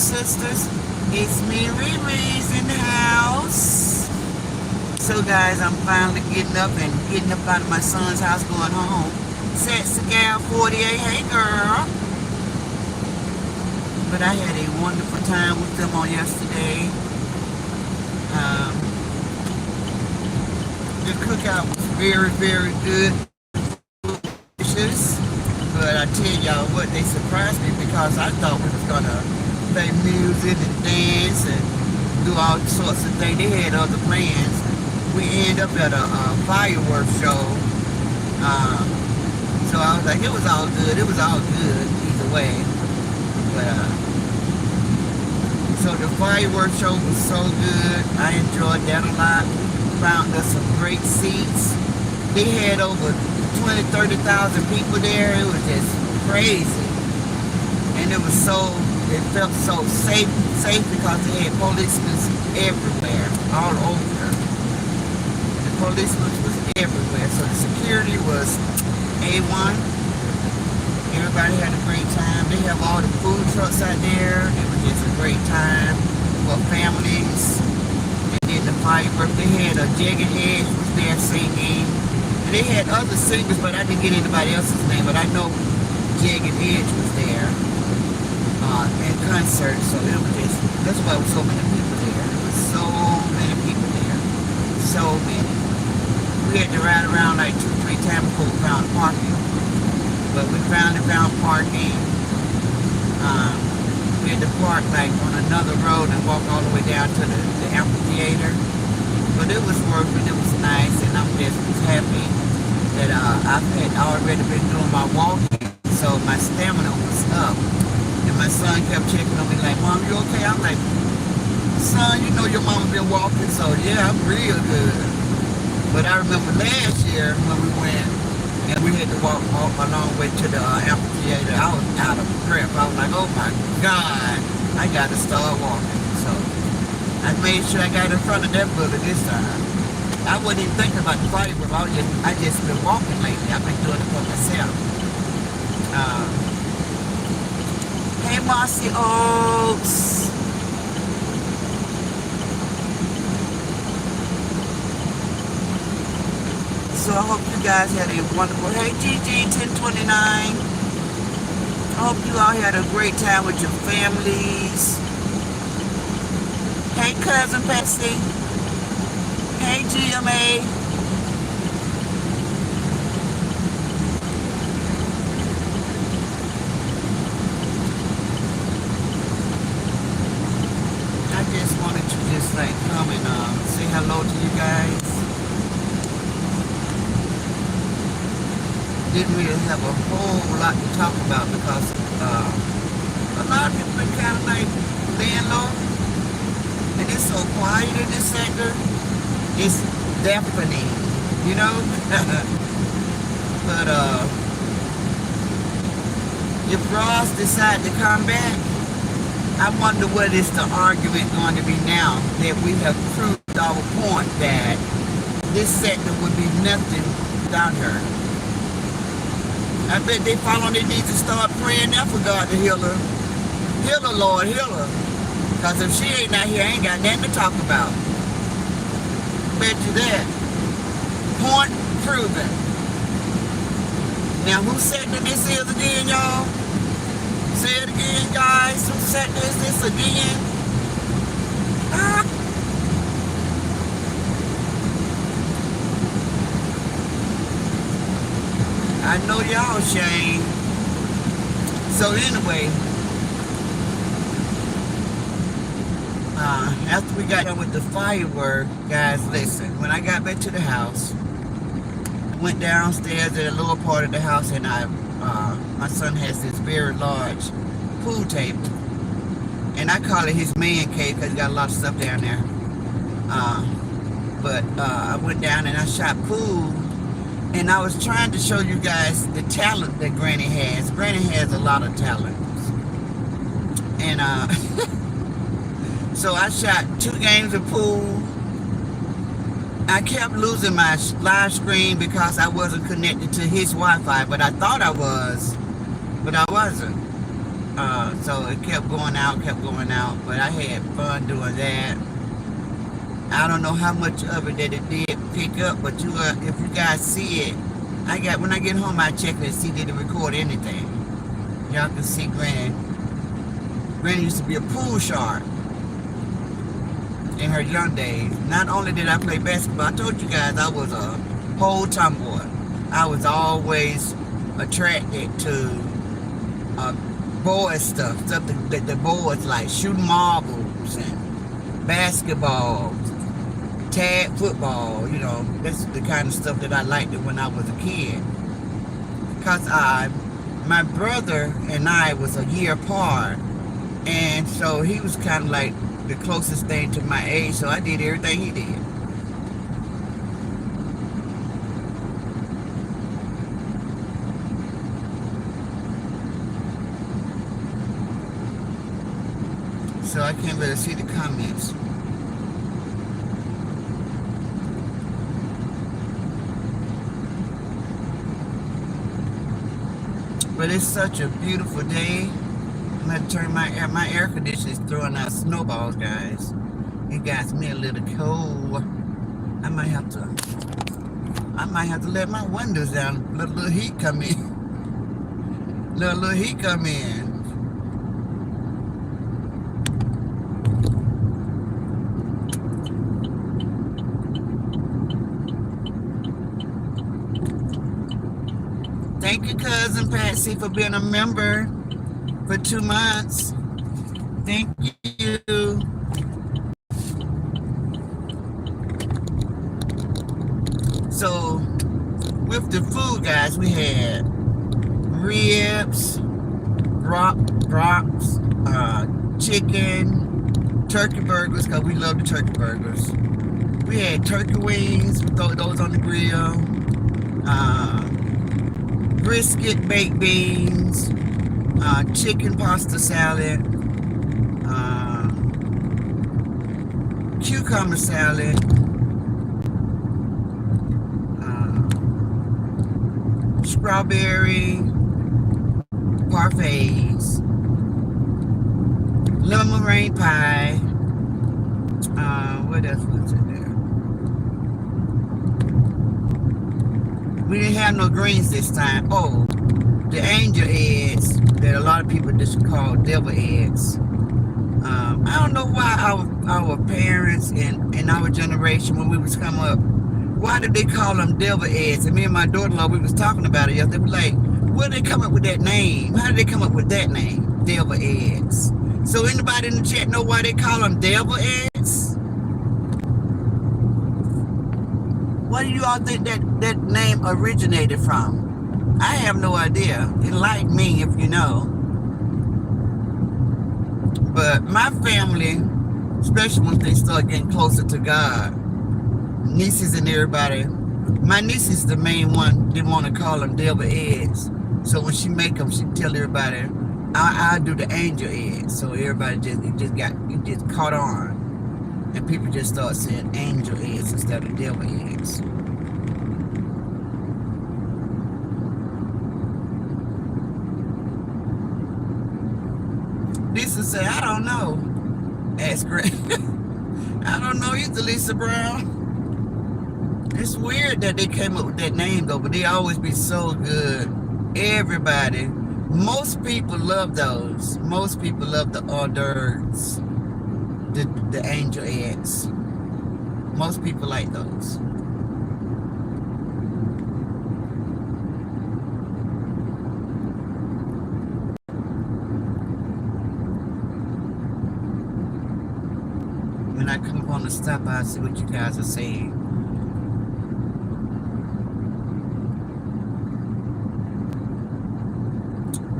sisters. It's me, Riri's in the house. So guys, I'm finally getting up out of my son's house going home. Sexy gal 48, hey girl. But I had a wonderful time with them on yesterday. The cookout was very, very good. But I tell y'all what, they surprised me because I thought we was gonna play music and dance and do all sorts of things. They had other plans. We ended up at a fireworks show. So I was like, it was all good. It was all good either way. But so the fireworks show was so good. I enjoyed that a lot. Found us some great seats. They had over 20,000, 30,000 people there. It was just crazy. And it felt so safe because they had policemen everywhere, all over. The policemen was everywhere. So the security was A1. Everybody had a great time. They have all the food trucks out there. It was just a great time for families. And then the fireworks, they had a Jagged Edge was there singing. And they had other singers, but I didn't get anybody else's name. But I know Jagged Edge was there in concert. So it was just, that's why there was so many people there. There was so many people there. So many. We had to ride around like 2-3 times before we found parking. But we finally found parking. We had to park like on another road and walk all the way down to the amphitheater. But it was worth it. It was nice, and I'm just happy that I've had already been doing my walking, so my stamina was up. And my son kept checking on me like, "Mom, you okay?" I'm like, "Son, you know your mama been walking, so yeah, I'm real good." But I remember last year when we went and we had to walk a long way to the amphitheater, I was out of breath. I was like, "Oh my God, I got to start walking." So I made sure I got in front of that bullet this time. I wasn't even thinking about the fireworks. I just been walking lately. I've been doing it for myself. Hey, Marcy Oaks. So I hope you guys had a wonderful. Hey, GG 1029. I hope you all had a great time with your families. Hey, cousin Patsy. Hey, GMA. I just wanted to just like come and say hello to you guys. Didn't really have a whole lot to talk about because a lot of people been kind of like laying low. And it's so quiet in this sector. It's deafening, you know? But if Ross decide to come back, I wonder what is the argument going to be now that we have proved our point that this sector would be nothing without her. I bet they fall on their knees and start praying now for God to heal her. Heal her, Lord, heal her. Because if she ain't out here, I ain't got nothing to talk about. Bet you that. Point proven. Now, who sector this is again, y'all? Say it again, guys. Who sector is this again? I know y'all, Shane. So anyway, after we got done with the firework, guys, listen. When I got back to the house, went downstairs at the lower part of the house, and my son has this very large pool table, and I call it his man cave because he got a lot of stuff down there. But I went down and I shot pool. And I was trying to show you guys the talent that Granny has. Granny has a lot of talent. And so I shot 2 games of pool. I kept losing my live screen because I wasn't connected to his Wi-Fi, but I thought I was, but I wasn't. So it kept going out, but I had fun doing that. I don't know how much of it that it did pick up, but if you guys see it, when I get home, I check it and see did it record anything. Y'all can see Granny. Granny used to be a pool shark in her young days. Not only did I play basketball, I told you guys I was a whole tomboy. I was always attracted to boy stuff that the boys like, shooting marbles and basketball, tag football, you know. That's the kind of stuff that I liked when I was a kid. Because my brother and I was a year apart, and so he was kind of like the closest thing to my age, so I did everything he did. So I can't really see the comments. But it's such a beautiful day. I'm gonna turn my air conditioner is throwing out snowballs, guys. It got me a little cold. I might have to let my windows down. Let a little heat come in. Let a little heat come in. Thank you, Cousin Patsy, for being a member for 2 months. Thank you. So, with the food, guys, we had ribs, brocs, chicken, turkey burgers, because we love the turkey burgers. We had turkey wings, those on the grill. Brisket, baked beans, chicken pasta salad, cucumber salad, strawberry parfaits, lemon meringue pie. What else was in there? We didn't have no greens this time. Oh, the angel eggs that a lot of people just call devil eggs. I don't know why our parents and our generation, when we was coming up, why did they call them devil eggs? And me and my daughter-in-law, we was talking about it yesterday. They were like, where did they come up with that name? How did they come up with that name? Devil eggs. So anybody in the chat know why they call them devil eggs? What do you all think that name originated from? I have no idea. Enlighten me if you know. But my family, especially once they start getting closer to God, nieces and everybody, my niece is the main one, didn't want to call them devil eggs. So when she make them, she tell everybody, I do the angel eggs. So everybody just caught on. And people just start saying angel eggs instead of devil eggs. Lisa said, I don't know. Ask Granny. I don't know either, Lisa Brown. It's weird that they came up with that name though, but they always be so good. Everybody, most people love those. Most people love the hors d'oeuvres. The angel eggs. Most people like those. When I come up on the stop, I'll see what you guys are saying.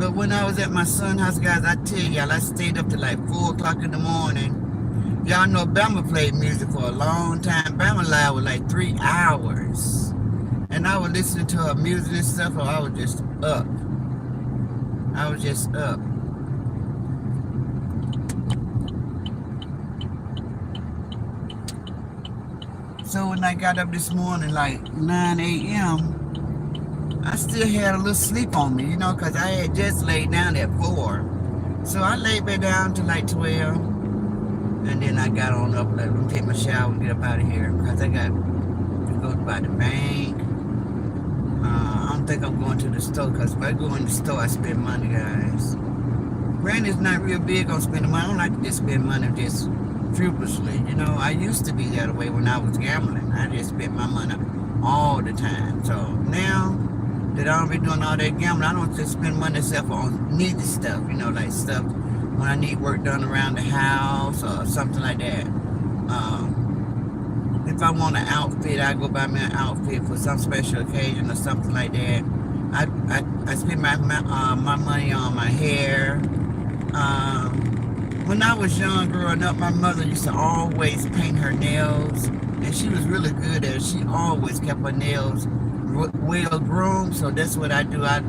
But when I was at my son's house, guys, I tell y'all, I stayed up till like 4 o'clock in the morning. Y'all know Bama played music for a long time. Bama Live was like 3 hours. And I was listening to her music and stuff, or I was just up. I was just up. So when I got up this morning, like 9 a.m., I still had a little sleep on me, you know, because I had just laid down at 4. So I laid back down to like 12, and then I got on up, like, let me take my shower and get up out of here, because I got to go by the bank. I don't think I'm going to the store, because if I go in the store, I spend money, guys. Granny's not real big on spending money. I don't like to just spend money just frivolously. You know, I used to be that way when I was gambling. I just spent my money all the time. So now that I don't be doing all that gambling, I don't just spend money except on needed stuff. You know, like stuff when I need work done around the house or something like that. If I want an outfit, I go buy me an outfit for some special occasion or something like that. I spend my money on my hair. When I was young growing up, my mother used to always paint her nails, and she was really good at it. She always kept her nails well groomed, so that's what I do. I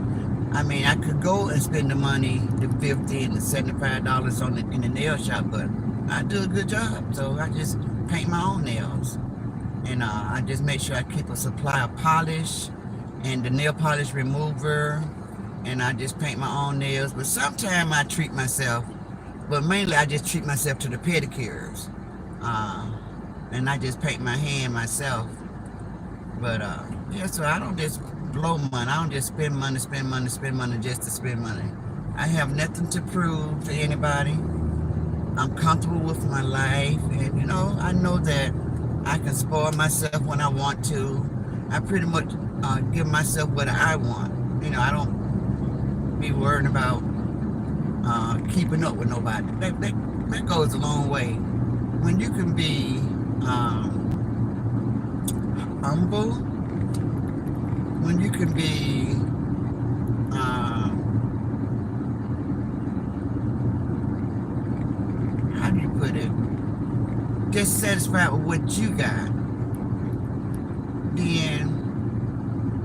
mean, I could go and spend the money, the $50 and the $75 in the nail shop, but I do a good job, so I just paint my own nails. And I just make sure I keep a supply of polish and the nail polish remover, and I just paint my own nails. But sometimes I treat myself, but mainly I just treat myself to the pedicures, and I just paint my hand myself. But yeah, so I don't just blow money. I don't just spend money just to spend money. I have nothing to prove to anybody. I'm comfortable with my life, and you know, I know that I can spoil myself when I want to. I pretty much give myself what I want. You know, I don't be worried about keeping up with nobody. That goes a long way. When you can be humble, when you can be how do you put it? Just satisfied with what you got, then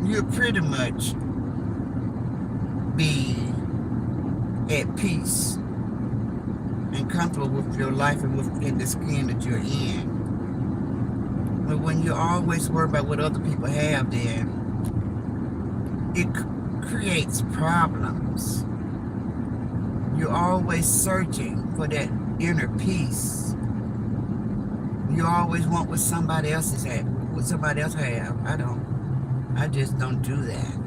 you'll pretty much be at peace and comfortable with your life and within the skin that you're in. But when you always worry about what other people have, then it creates problems. You're always searching for that inner peace. You always want what somebody else is at, what somebody else have. I just don't do that.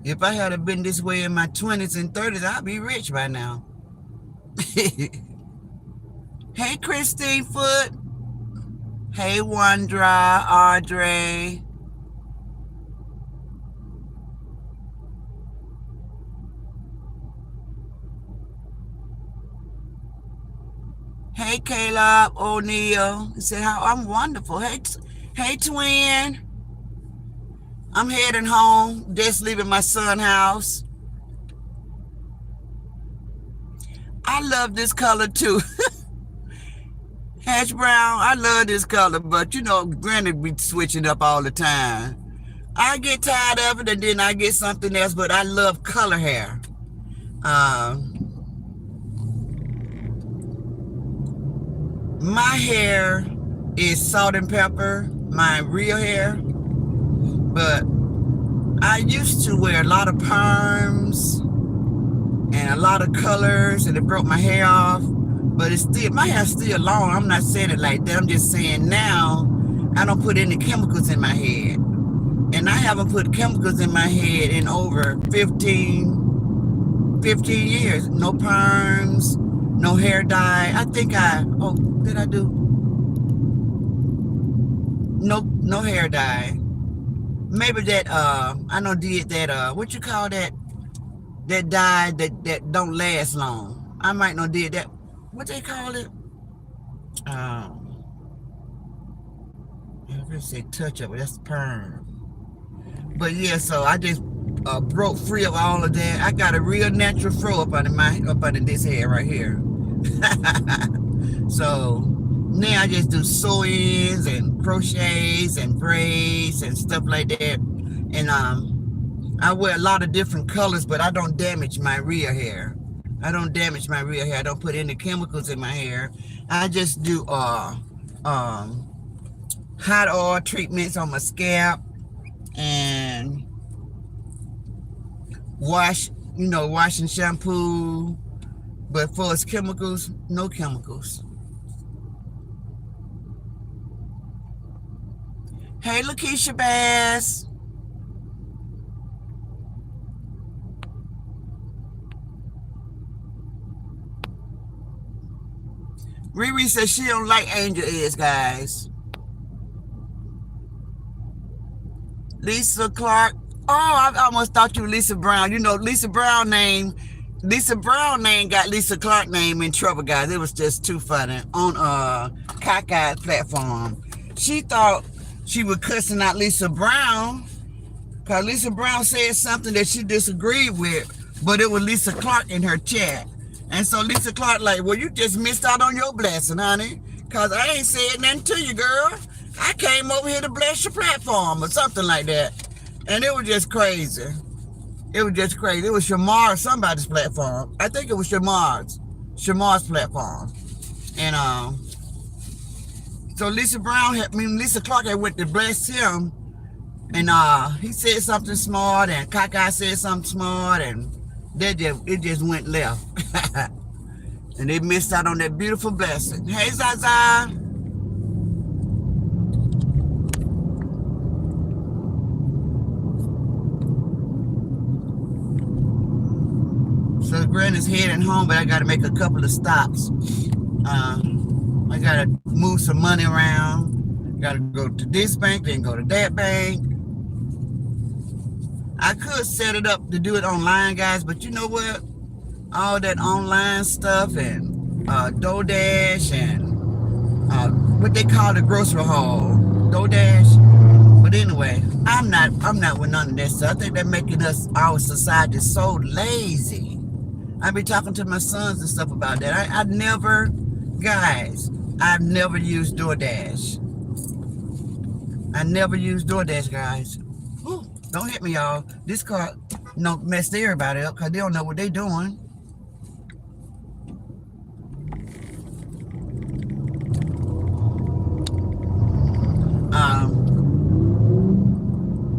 If I had been this way in my 20s and 30s, I'd be rich by now. Hey, Christine Foot. Hey, Wandra, Audrey. Hey, Caleb O'Neill. He said, "How I'm wonderful." Hey, twin. I'm heading home. Just leaving my son's house. I love this color too. Hash brown. I love this color, but you know, Granny be switching up all the time. I get tired of it, and then I get something else. But I love color hair. My hair is salt and pepper, my real hair, but I used to wear a lot of perms and a lot of colors, and it broke my hair off, but it's still, my hair's still long. I'm not saying it like that. I'm just saying now I don't put any chemicals in my head, and I haven't put chemicals in my head in over 15 years. No perms, no hair dye. I think did I do? No hair dye. Maybe that, I know did that, what you call that? That dye that don't last long. I might not did that. What they call it? I was gonna say touch up, but that's perm. But yeah, so I just broke free of all of that. I got a real natural fro up under this hair right here. So now I just do sew-ins and crochets and braids and stuff like that. And I wear a lot of different colors, but I don't damage my real hair. I don't put any chemicals in my hair. I just do hot oil treatments on my scalp. and washing shampoo. But for its chemicals, no chemicals. Hey, Lakeisha Bass. Riri says she don't like angel eggs, guys. Lisa Clark. Oh, I almost thought you were Lisa Brown. You know, Lisa Brown name got Lisa Clark name in trouble, guys. It was just too funny on Cockeyed platform. She thought she was cussing out Lisa Brown because Lisa Brown said something that she disagreed with, but it was Lisa Clark in her chat. And so Lisa Clark like, well, you just missed out on your blessing, honey, because I ain't said nothing to you, girl. I came over here to bless your platform or something like that. And it was just crazy. It was just crazy. It was Shamar, somebody's platform. I think it was Shamar's platform. And so Lisa Clark had went to bless him, and he said something smart, and Kaka said something smart, and it just went left. And they missed out on that beautiful blessing. Hey, Zaza. So Granny's heading home, but I got to make a couple of stops. I got to move some money around. Got to go to this bank, then go to that bank. I could set it up to do it online, guys, but you know what? All that online stuff and DoorDash and what they call the grocery haul, DoorDash. But anyway, I'm not with none of that stuff. I think they're making our society so lazy. I be talking to my sons and stuff about that. I've never used DoorDash. I never used DoorDash, guys. Ooh, don't hit me, y'all. This car messed everybody up because they don't know what they're doing.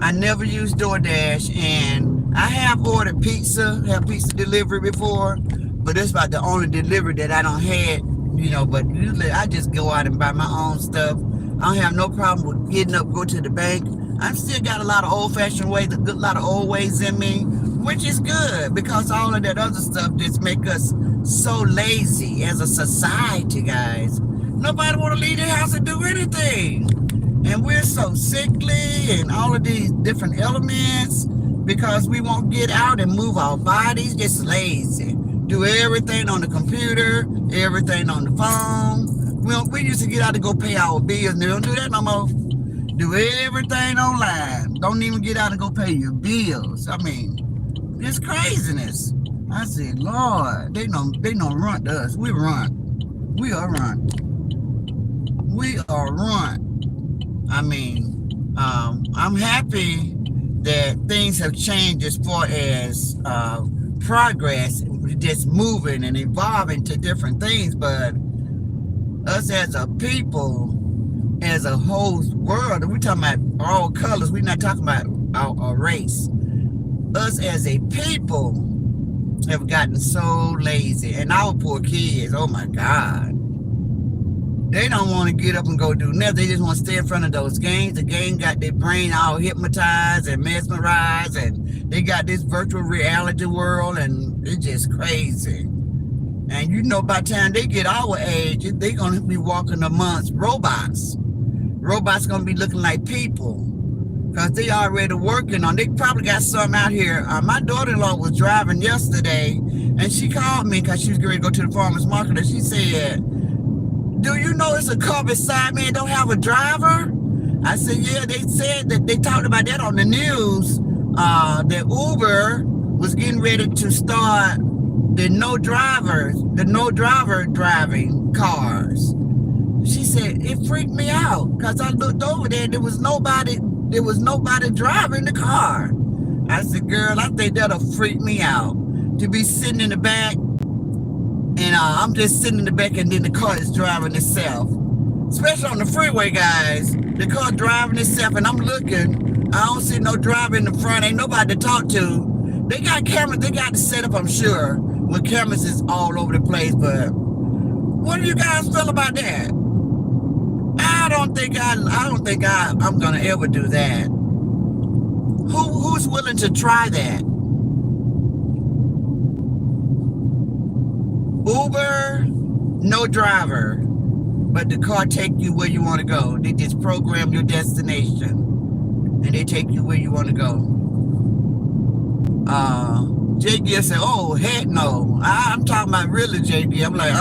I never used DoorDash, and I have ordered pizza delivery before, but it's about the only delivery that I don't had, but usually I just go out and buy my own stuff. I don't have no problem with getting up, go to the bank. I've still got a lot of old-fashioned ways, a lot of old ways in me, which is good because all of that other stuff just make us so lazy as a society, guys. Nobody want to leave their house and do anything. And we're so sickly and all of these different elements because we won't get out and move our bodies, just lazy. Do everything on the computer, everything on the phone. We used to get out to go pay our bills, and they don't do that no more. Do everything online. Don't even get out and go pay your bills. I mean, it's craziness. I said, Lord, they don't run to us. We run. We are run. We are run. I mean, I'm happy that things have changed as far as progress, just moving and evolving to different things. But us as a people, as a whole world, we're talking about all colors. We're not talking about our race. Us as a people have gotten so lazy. And our poor kids, oh my God. They don't want to get up and go do nothing. They just want to stay in front of those games. The game got their brain all hypnotized and mesmerized, and they got this virtual reality world, and it's just crazy. And by the time they get our age, they're going to be walking amongst robots. Robots going to be looking like people because they already working on. They probably got some out here. My daughter-in-law was driving yesterday, and she called me because she was going to go to the farmer's market, and she said, do you know it's a car beside me and don't have a driver? I said, yeah, they said that they talked about that on the news. That Uber was getting ready to start the no driver driving cars. She said, it freaked me out because I looked over there and there was nobody driving the car. I said, girl, I think that'll freak me out to be sitting in the back. And I'm just sitting in the back and then the car is driving itself. Especially on the freeway, guys. The car driving itself and I'm looking I don't see no driver in the front. Ain't nobody to talk to. They got cameras. They got the setup, I'm sure, with cameras is all over the place. But what do you guys feel about that? I don't think I'm gonna ever do that. Who's willing to try that? Uber, no driver, but the car take you where you want to go. They just program your destination, and they take you where you want to go. JD said, "Oh heck no!" I'm talking about really JD. I'm like,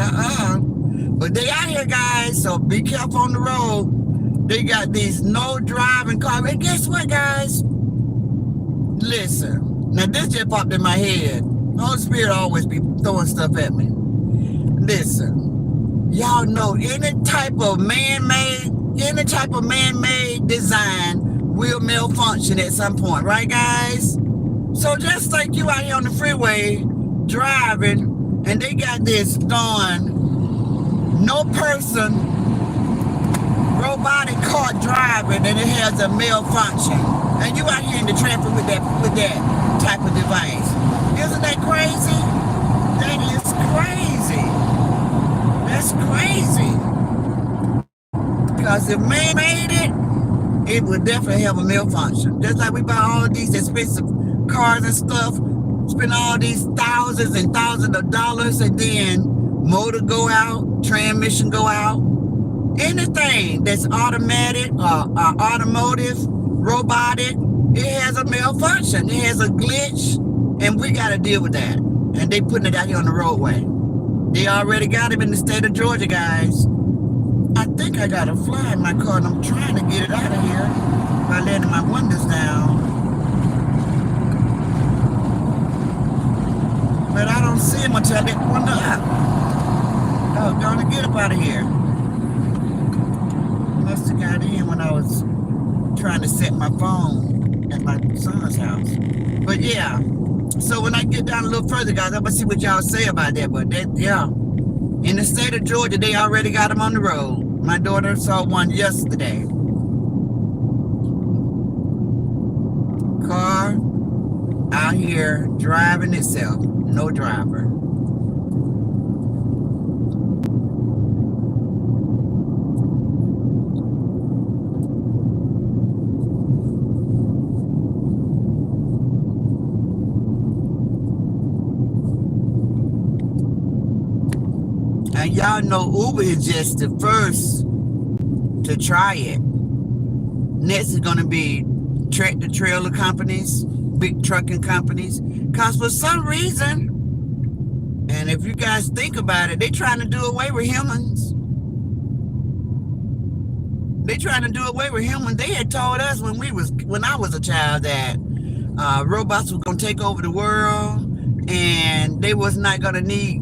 But they out here, guys, so be careful on the road. They got these no driving cars. And guess what, guys? Listen, now this just popped in my head. Holy Spirit always be throwing stuff at me. Listen, y'all know any type of man-made design will malfunction at some point, right, guys? So just like you out here on the freeway driving, and they got this darn no person robotic car driving, and it has a malfunction, and you out here in the traffic with that type of device. Isn't that crazy? That is crazy. That's crazy. Because if man made it, it would definitely have a malfunction. Just like we buy all of these expensive cars and stuff, spend all these thousands and thousands of dollars, and then motor go out, transmission go out. Anything that's automatic, automotive, robotic, it has a malfunction. It has a glitch, and we got to deal with that. And they putting it out here on the roadway. They already got him in the state of Georgia, guys. I think I got a fly in my car, and I'm trying to get it out of here by letting my windows down. But I don't see him until I let the window up. Oh, gonna get up out of here. Must have got in when I was trying to set my phone at my son's house. But yeah, so when I get down a little further, guys, I'm gonna see what y'all say about that. But that, yeah, in the state of Georgia, they already got them on the road. My daughter saw one yesterday. Car out here driving itself, no driver. And y'all know Uber is just the first to try it. Next is going to be tractor trailer companies, big trucking companies. Because for some reason, and if you guys think about it, they're trying to do away with humans. They're trying to do away with humans. They had told us when I was a child that robots were going to take over the world, and they was not going to need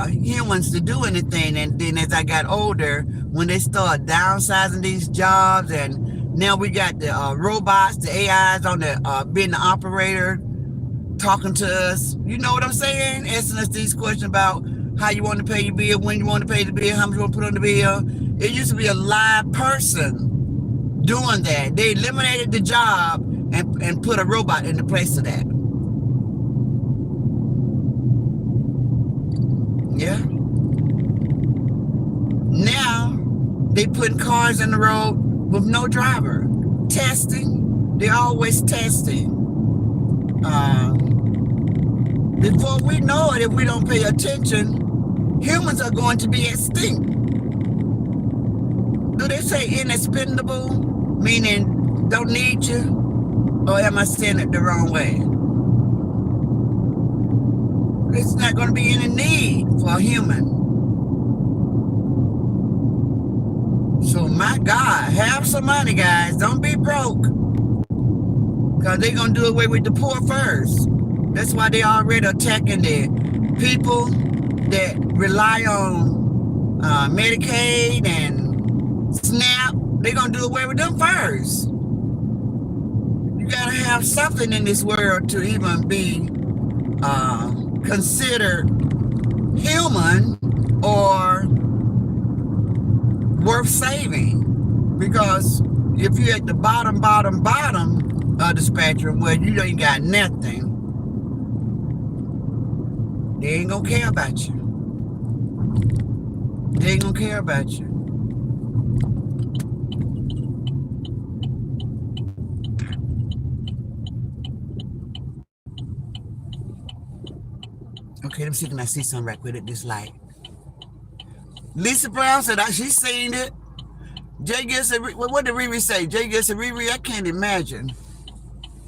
humans to do anything. And then as I got older, when they started downsizing these jobs, and now we got the robots, the AIs on the being the operator, talking to us. You know what I'm saying? Asking us these questions about how you want to pay your bill, when you want to pay the bill, how much you want to put on the bill. It used to be a live person doing that. They eliminated the job and put a robot in the place of that. Yeah. Now they putting cars in the road with no driver. Testing. They're always testing. Before we know it, if we don't pay attention, humans are going to be extinct. Do they say inexpendable, meaning don't need you? Or am I saying it the wrong way? There's not going to be any need for a human. So my God, have some money, guys. Don't be broke. Because they're going to do away with the poor first. That's why they already attacking the people that rely on Medicaid and SNAP. They're going to do away with them first. You got to have something in this world to even be considered human or worth saving. Because if you're at the bottom, other spectrum where you ain't got nothing, they ain't gonna care about you. They ain't gonna care about you. Okay, let me see, can I see something right quick at this light? Lisa Brown said she's seen it. Jay Gill said, what did Riri say? Jay Gill said, Riri, I can't imagine.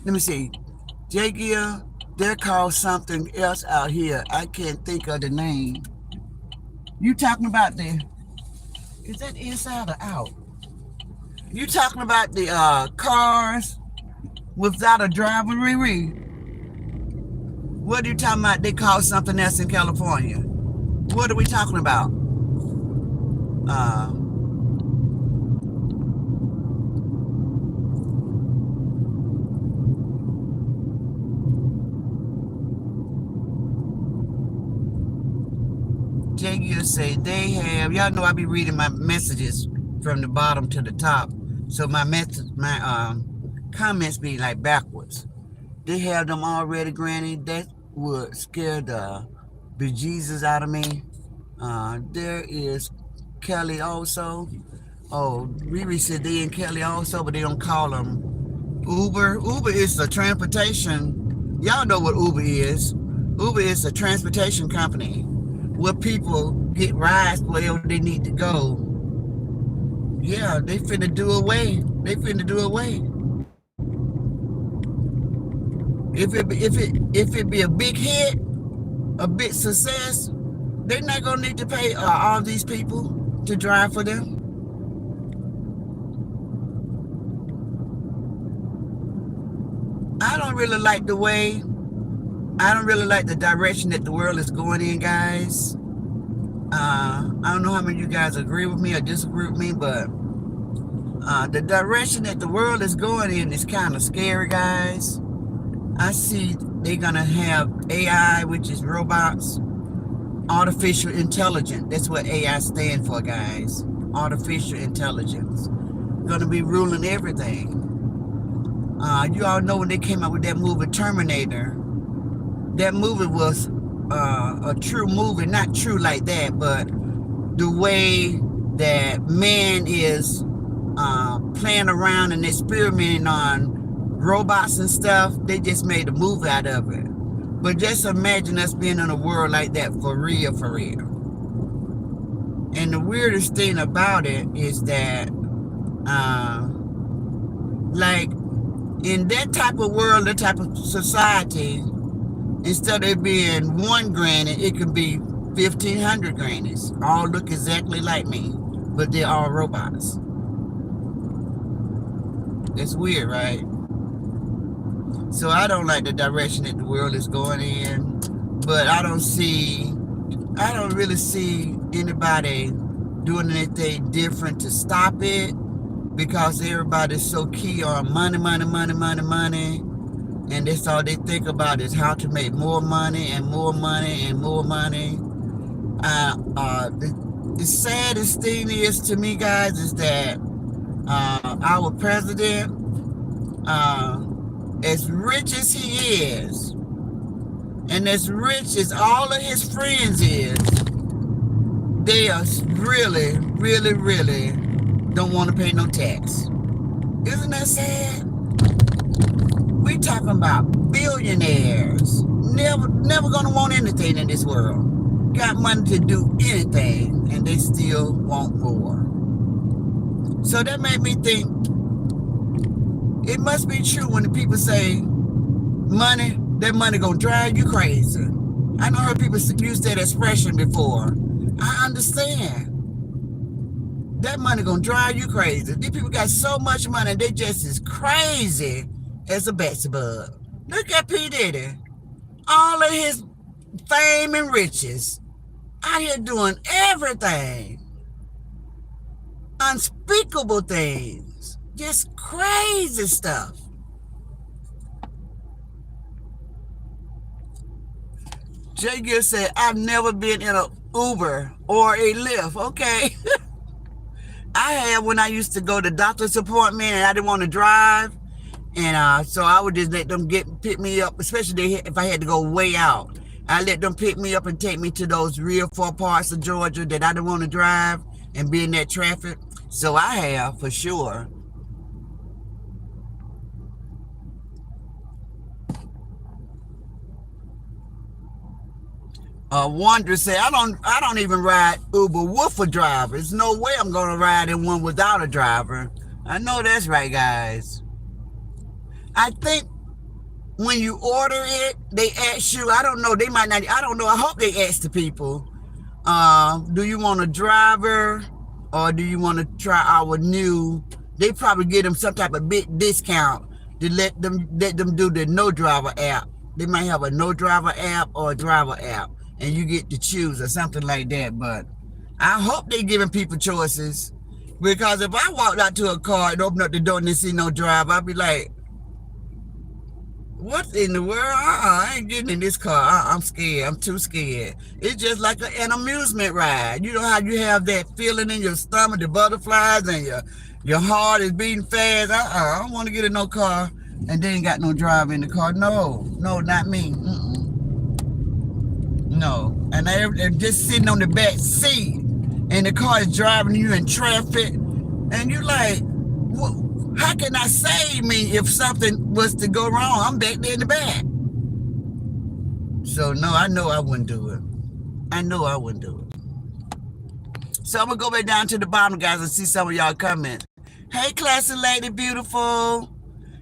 Let me see. Jay Gill, they're called something else out here. I can't think of the name. You talking about is that inside or out? You talking about the cars without a driver, Riri? What are you talking about? They call something else in California. What are we talking about? Jay Gill say they have. Y'all know I be reading my messages from the bottom to the top, so my comments be like backwards. They have them already, Granny. That would scare the bejesus out of me. There is Kelly also. Oh, Riri said they in Kelly also, but they don't call them Uber. Uber is the transportation. Y'all know what Uber is. Uber is a transportation company where people get rides wherever they need to go. Yeah, they finna do away. They finna do away. If it be a big hit, a big success, they're not gonna need to pay all these people to drive for them. I don't really like the direction that the world is going in, guys. I don't know how many of you guys agree with me or disagree with me, but the direction that the world is going in is kind of scary, guys. I see they're gonna have AI, which is robots, artificial intelligence. That's what AI stands for, guys. Artificial intelligence. Gonna be ruling everything. You all know when they came out with that movie Terminator, that movie was a true movie, not true like that, but the way that man is playing around and experimenting on robots and stuff, they just made a movie out of it. But just imagine us being in a world like that for real, for real. And the weirdest thing about it is that like in that type of world, that type of society, instead of it being one granny, it could be 1,500 grannies, all look exactly like me, but they're all robots. It's weird, right? So I don't like the direction that the world is going in, but I don't really see anybody doing anything different to stop it, because everybody's so key on money, money, money, money, money. And that's all they think about is how to make more money and more money and more money. The saddest thing is to me, guys, is that our president, as rich as he is, and as rich as all of his friends is, they are really, really, really don't want to pay no tax. Isn't that sad? We talking about billionaires, never gonna want anything in this world. Got money to do anything, and they still want more. So that made me think, it must be true when the people say money, that money gonna drive you crazy. I know heard people use that expression before. I understand. That money gonna drive you crazy. These people got so much money, they just as crazy as a Betsy-bug. Look at P. Diddy. All of his fame and riches. Out here doing everything. Unspeakable things. Just crazy stuff. Jay Gill said, I've never been in an Uber or a Lyft. Okay. I had when I used to go to doctor's appointment and I didn't want to drive. And so I would just let them pick me up, especially if I had to go way out. I let them pick me up and take me to those real far parts of Georgia that I don't want to drive and be in that traffic. So I have, for sure. Wonder say I don't even ride Uber with a driver. There's no way I'm gonna ride in one without a driver. I know that's right, guys. I think when you order it, they ask you, I don't know, they might not, I don't know, I hope they ask the people, do you want a driver or do you want to try our new, they probably give them some type of big discount to let them do the no driver app. They might have a no driver app or a driver app and you get to choose or something like that. But I hope they're giving people choices, because if I walked out to a car and opened up the door and didn't see no driver, I'd be like, what in the world? I ain't getting in this car. I'm scared. I'm too scared. It's just like an amusement ride. You know how you have that feeling in your stomach, the butterflies, and your heart is beating fast. I don't want to get in no car and they ain't got no driver in the car. No, not me. No. And they're just sitting on the back seat and the car is driving you in traffic. And you're like, what? How can I save me if something was to go wrong? I'm back there in the back. So, no, I know I wouldn't do it. I know I wouldn't do it. So, I'm going to go back down to the bottom, guys, and see some of y'all comments. Hey, classy lady, beautiful.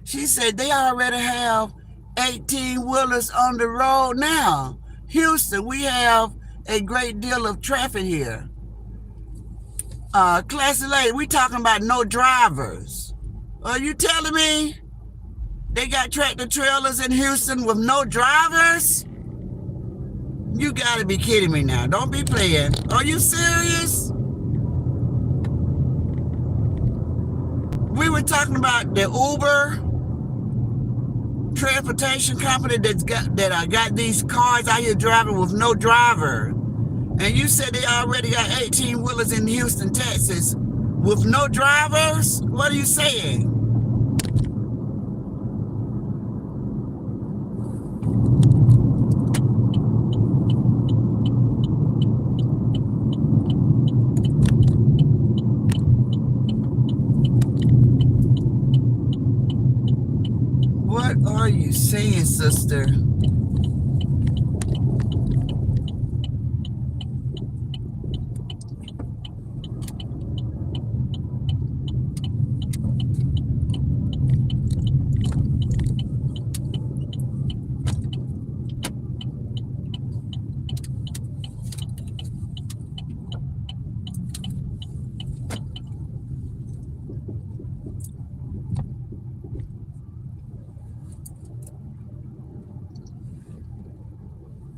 She said they already have 18-wheelers on the road now. Houston, we have a great deal of traffic here. Classy lady, we talking about no drivers. Are you telling me they got tractor trailers in Houston with no drivers? You gotta be kidding me now. Don't be playing. Are you serious? We were talking about the Uber transportation company that got these cars out here driving with no driver. And you said they already got 18-wheelers in Houston, Texas with no drivers? What are you saying? What are you saying, sister?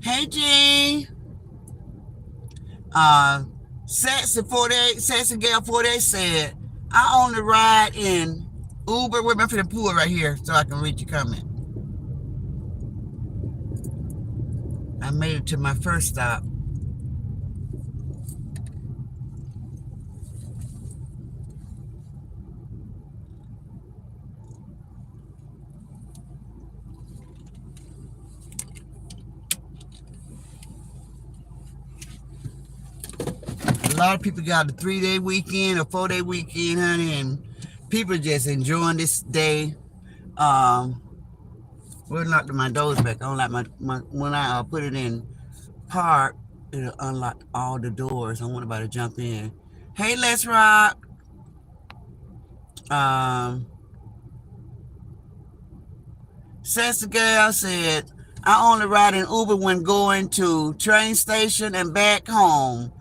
Hey, Jean. Sassy Gal 48 said, I only ride in Uber. Wait, I'm finna pull it right here so I can read your comment. I made it to my first stop. A lot of people got a 3-day weekend, a 4-day weekend, honey, and people just enjoying this day. We're locking my doors back. I don't like my when I put it in park, it'll unlock all the doors. I want everybody to jump in. Hey, Let's Rock. Sassy Gal said, I only ride in Uber when going to train station and back home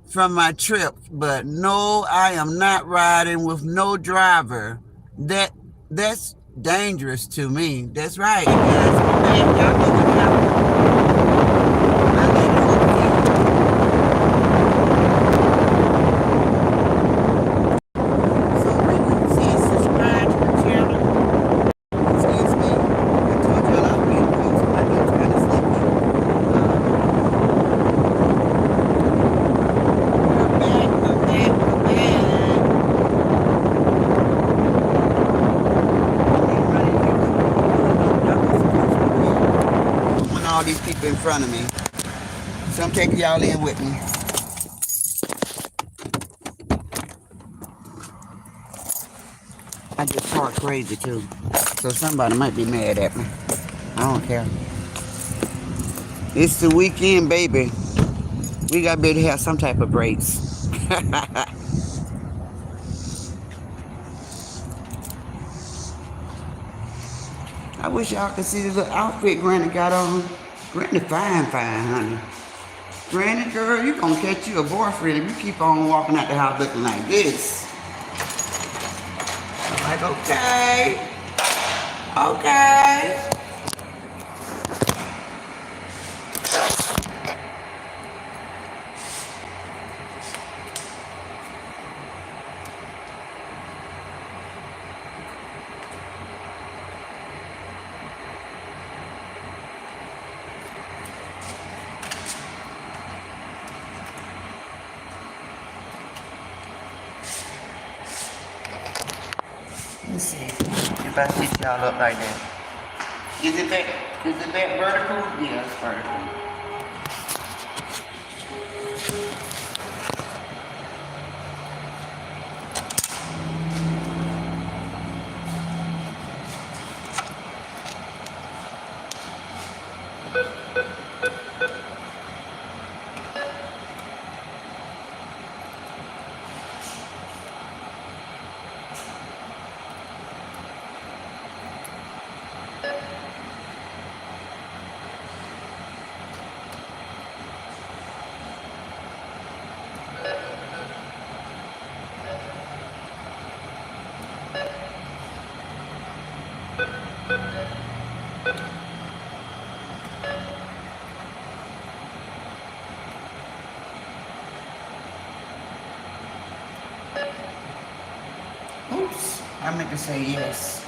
from my trip, but no, I am not riding with no driver. That's dangerous to me. That's right. all these people in front of me. So I'm taking y'all in with me. I just talk crazy too. So somebody might be mad at me. I don't care. It's the weekend, baby. We gotta be able to have some type of breaks. I wish y'all could see the little outfit Granny got on. Granny fine, honey. Granny, girl, you gonna catch you a boyfriend if you keep on walking out the house looking like this. I'm like, okay. Okay. Let's see if I sit y'all up like that. Is it that vertical? Yeah, it's vertical. Oops, I meant to say yes.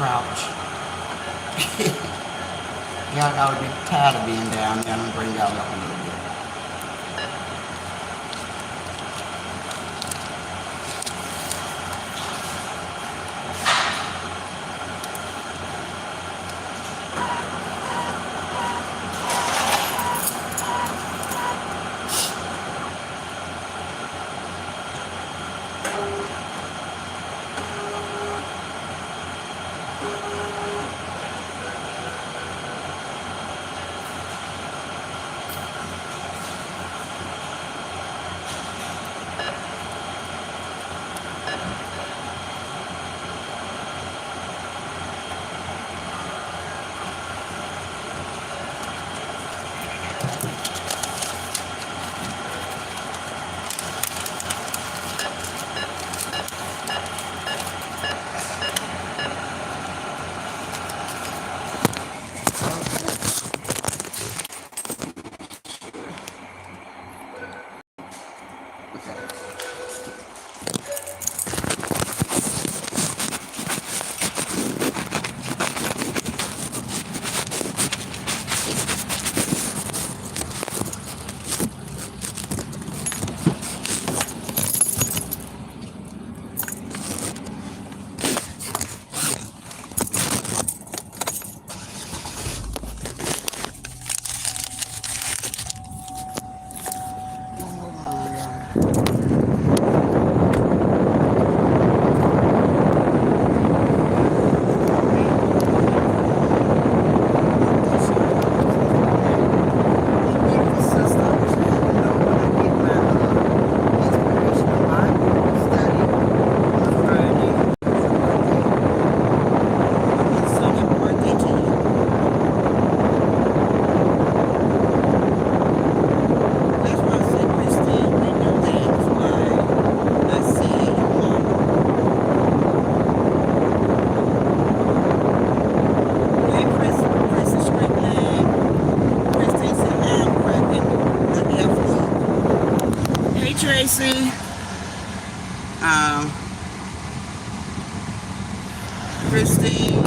crouch. Y'all gotta be tired of being down there. I'm gonna bring y'all up a little bit. Tracy, Christine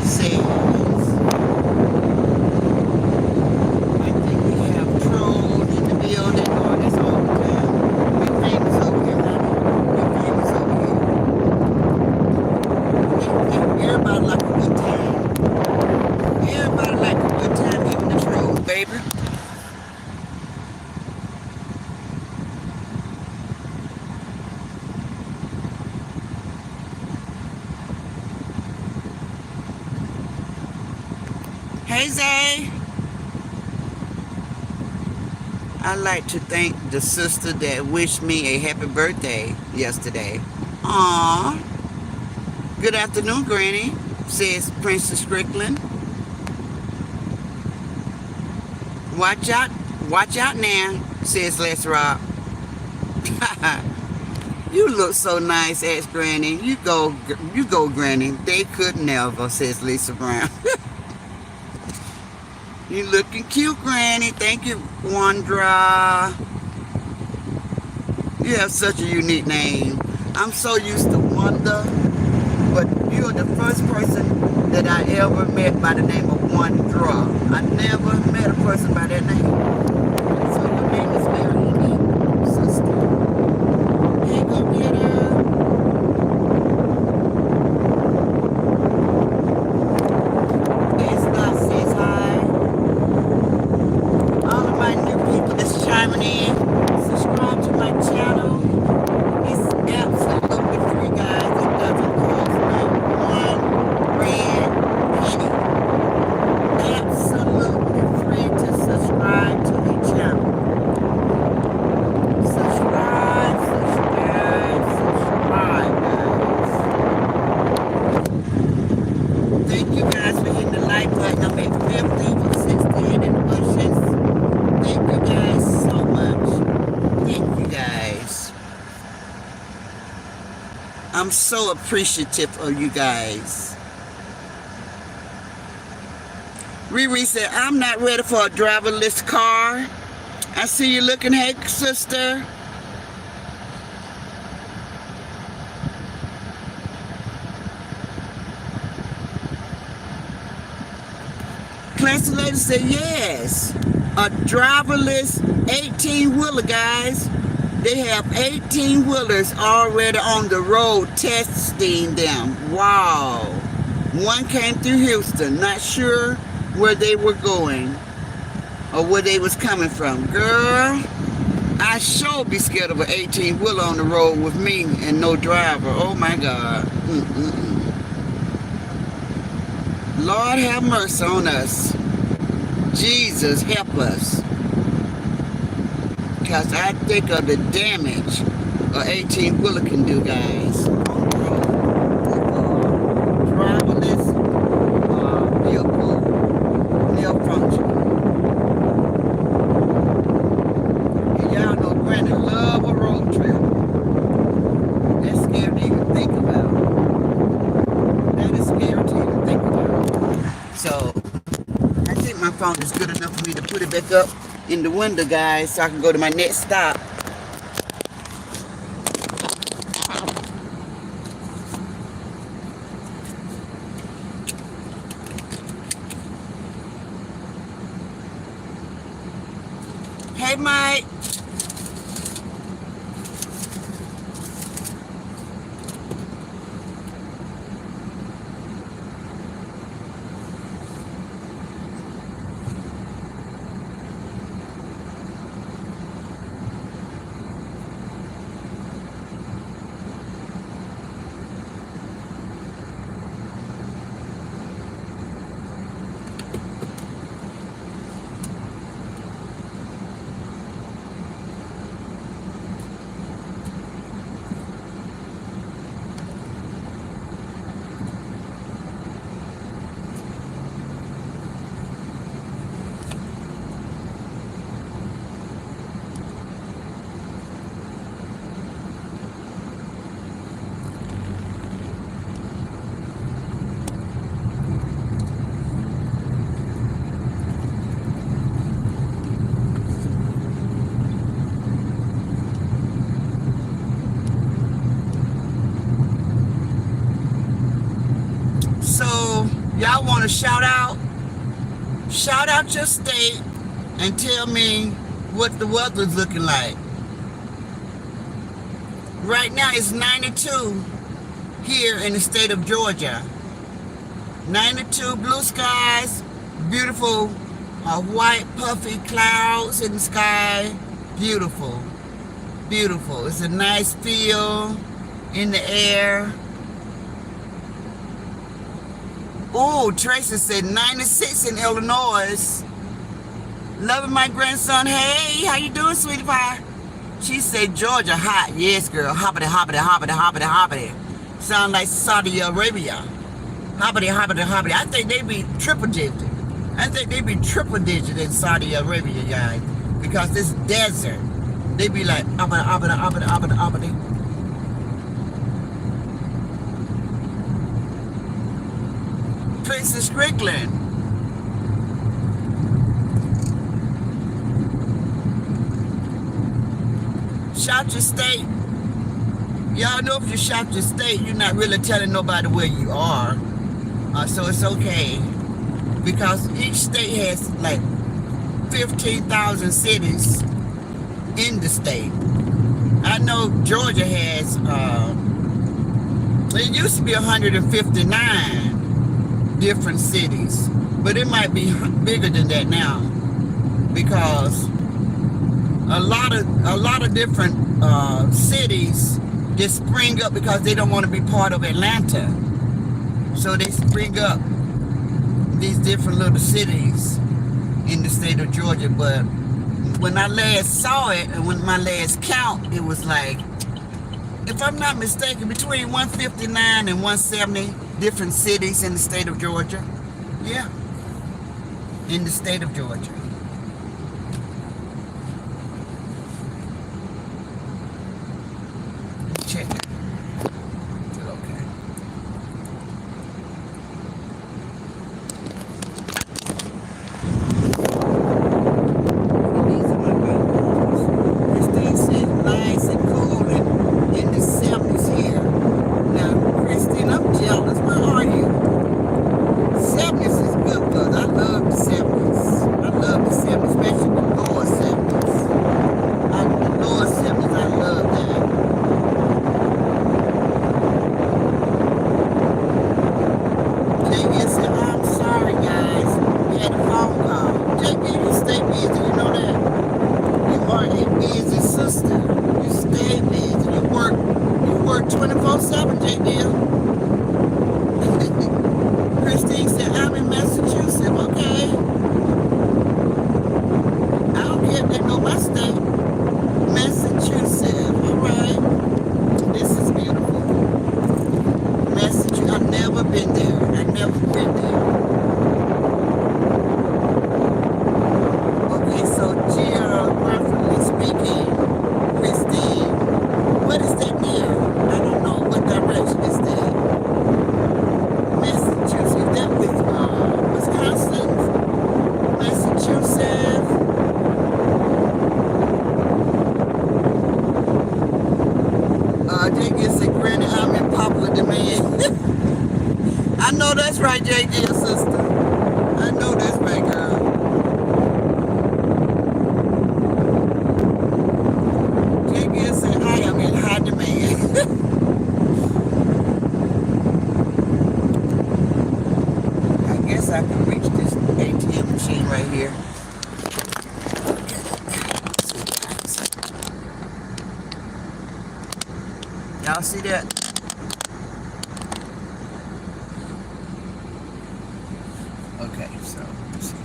says, I think we have trolls in the building, or this all the time. We're famous over here, honey. We're famous over here. Everybody like a good time. Everybody like a good time, even the trolls, baby. Hey Zay, I'd like to thank the sister that wished me a happy birthday yesterday. Aww. Good afternoon, Granny, says Princess Strickland. Watch out now, says Les Rock. You look so nice, asks Granny. You go, Granny. They could never, says Lisa Brown. You looking cute, Granny. Thank you, Wandra. You have such a unique name. I'm so used to Wanda, but you're the first person that I ever met by the name of Wandra. I never met a person by that name. So your name is very unique, sister. Hey, go get her. Subscribe to my channel. It's absolutely free, guys. It doesn't cost me one red penny. Absolutely free to subscribe to the channel. Subscribe, guys. Thank you guys for hitting the like button. I'm at 50 for 16 in the bushes. Thank you guys so much. Thank you guys. I'm so appreciative of you guys. Riri said, I'm not ready for a driverless car. I see you looking, hey sister. Clancy lady said yes. A driverless 18-wheeler, guys. They have 18-wheelers already on the road testing them. Wow. One came through Houston. Not sure where they were going or where they was coming from. Girl, I sure be scared of an 18-wheeler on the road with me and no driver. Oh my God. Lord have mercy on us. Jesus help us. Because I think of the damage an 18-wheeler can do, guys. Driverless vehicle malfunction. And y'all know Granny love a road trip. That's scary to even think about. That is scary to even think about. So, I think my phone is good enough for me to put it back up in the window, guys, so I can go to my next stop. Hey, Mike. Y'all want to shout out your state and tell me what the weather's looking like. Right now it's 92 here in the state of Georgia. 92, blue skies, beautiful white puffy clouds in the sky. Beautiful, beautiful. It's a nice feel in the air. Oh, Tracy said 96 in Illinois. Loving my grandson. Hey, how you doing, sweetie pie? She said Georgia hot. Yes, girl. Hoppity, hoppity, hoppity, hoppity, hoppity. Sound like Saudi Arabia. Hoppity, hoppity, hoppity. I think they be triple digit. I think they be triple digit in Saudi Arabia, guys. Because it's desert. They be like hoppity, hoppity, hoppity, hoppity, hoppity. Princess Strickland. Shout your state. Y'all know if you shout your state, you're not really telling nobody where you are. So it's okay. Because each state has like 15,000 cities in the state. I know Georgia has, it used to be 159 different cities, but it might be bigger than that now, because a lot of different cities just spring up because they don't want to be part of Atlanta, so they spring up these different little cities in the state of Georgia. But when I last saw it, and when my last count, it was like, if I'm not mistaken, between 159 and 170 different cities in the state of Georgia. Yeah, in the state of Georgia. Check it. Okay. These are my buttons. This thing says nice and cool and in the 70s here. Now, Christine, I'm jealous. Where are you? 70s is good, cause I love the 70s. stay busy. You know that? You are a busy sister. You stay busy. You work 24/7, JBL. Christine said, I'm in Massachusetts. Okay. I don't care if they know my state. Massachusetts. All right. This is beautiful. Massachusetts. I've never been there. I've never been there. Okay, so geographically speaking, Christine, what is that near? I don't know what direction is that. Massachusetts. Is that with Wisconsin? Massachusetts. JD said, Granny, I'm in popular demand. I know that's right, JD, sister. I know that's right, girl. JD said, I am in high demand. I guess I can reach this ATM machine right here. Y'all see that? Okay, so let's see.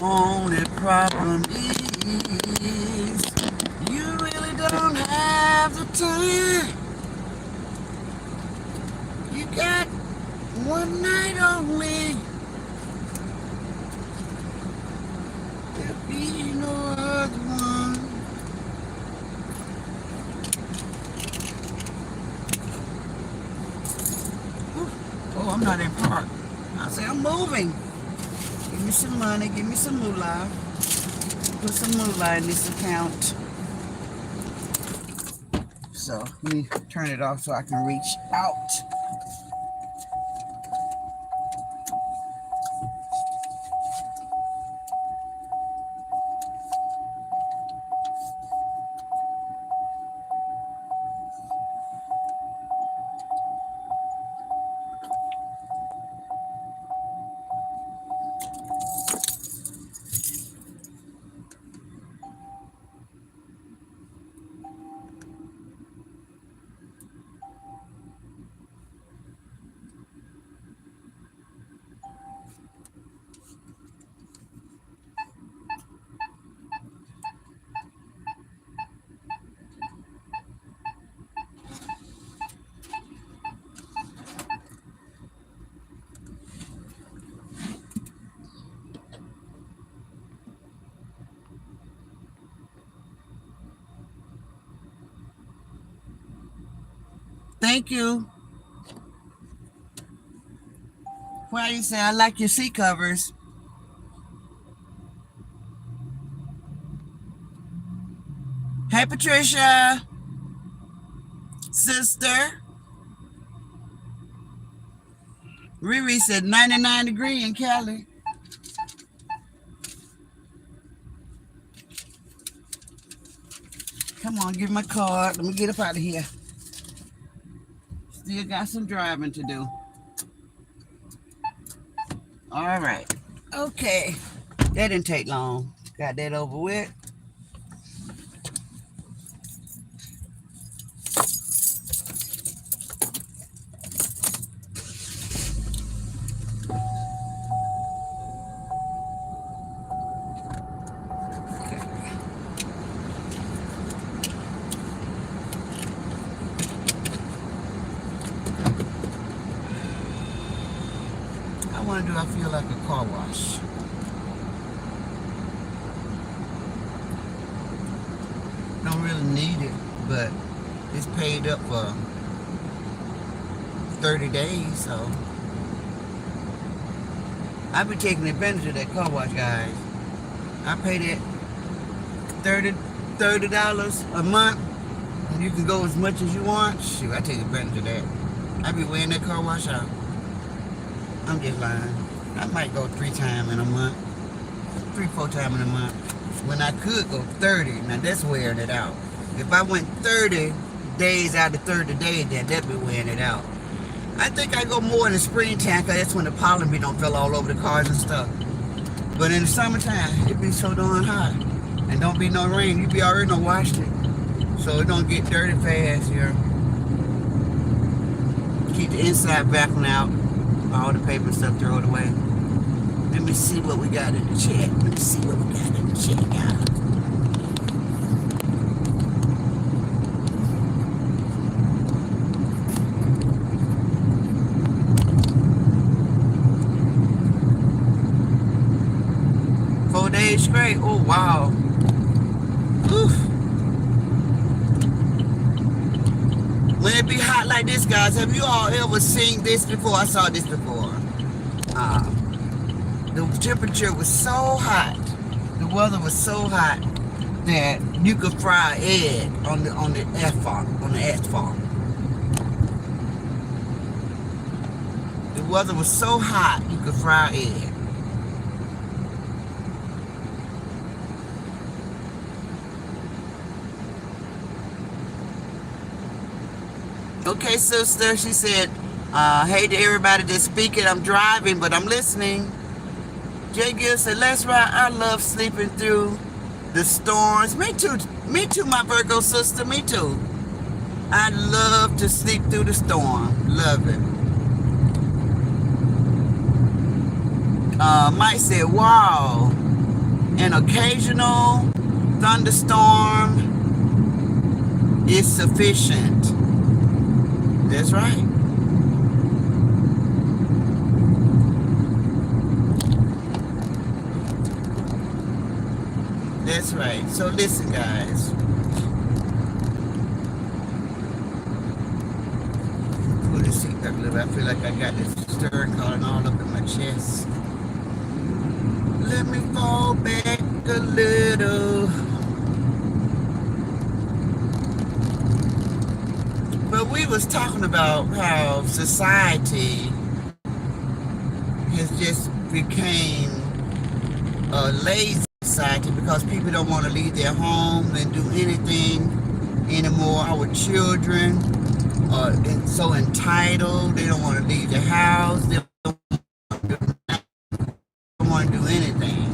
Only problem is you really don't have the time. You got one night only. There'll be no other one. Oh, I'm not in park. I say I'm moving. Give me some money, give me some moolah. Put some moolah in this account. So let me turn it off so I can reach out. Thank you. Why you say I like your seat covers? Hey, Patricia. Sister. Riri said 99 degrees in Cali. Come on, give me my card. Let me get up out of here. Still got some driving to do. All right. Okay. That didn't take long. Got that over with. Do I feel like a car wash? Don't really need it, but it's paid up for 30 days, so I've been taking advantage of that car wash, guys. I paid it $30 a month, and you can go as much as you want. Shoot, I take advantage of that. I be wearing that car wash out. I'm just lying. I might go 3 times in a month. 3-4 times in a month. when I could go 30. Now that's wearing it out. If I went 30 days out of 30 days, then that'd be wearing it out. I think I go more in the springtime because that's when the pollen be don't fell all over the cars and stuff. But in the summertime, it be so darn hot. And don't be no rain. You be already done washed it. So it don't get dirty fast here. Keep the inside vacuum out. All the paper and stuff, throw it away. Let me see what we got in the check. Let me see what we got in the check, y'all. 4 days straight. Oh, wow. Oof. When it be hot like this, guys, have you all ever seen this before? I saw this before. The temperature was so hot, the weather was so hot that you could fry an egg on the asphalt. The weather was so hot you could fry an egg. Okay, sister, she said, hey to everybody that's speaking. I'm driving, but I'm listening. Jay Gill said, let's ride. I love sleeping through the storms. Me too, my Virgo sister, me too. I love to sleep through the storm. Love it. Mike said, wow, an occasional thunderstorm is sufficient. That's right. That's right. So listen, guys. Pull the seat back a little bit. I feel like I got this stirring calling all up in my chest. Let me fall back a little. But we was talking about how society has just became a lazy society because people don't want to leave their home and do anything anymore. Our children are so entitled. They don't want to leave the house. They don't want to do anything.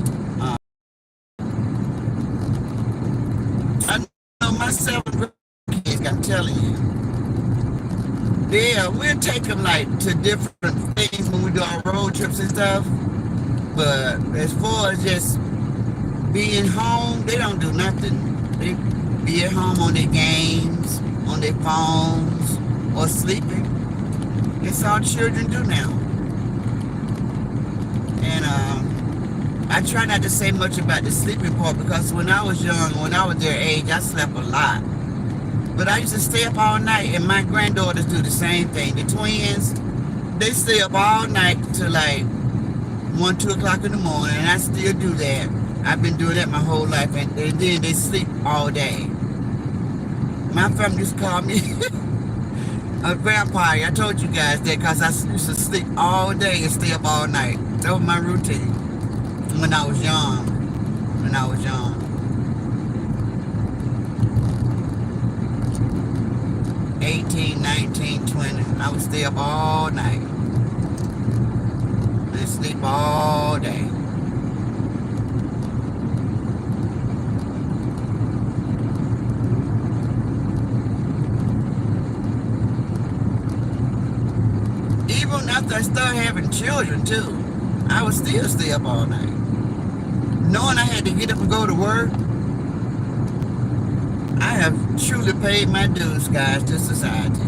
I know myself, I'm telling you. Yeah, we'll take them like to different things when we do our road trips and stuff. But as far as just being home, they don't do nothing. They be at home on their games, on their phones, or sleeping. It's all children do now. And I try not to say much about the sleeping part because when I was young, when I was their age, I slept a lot. But I used to stay up all night, and my granddaughters do the same thing. The twins, they stay up all night till like 1, 2 o'clock in the morning, and I still do that. I've been doing that my whole life, and then they sleep all day. My family used to call me a vampire. I told you guys that because I used to sleep all day and stay up all night. That was my routine when I was young. 18, 19, 20. I would stay up all night and sleep all day. Even after I started having children too, I would still stay up all night. Knowing I had to get up and go to work, I have truly paid my dues, guys, to society.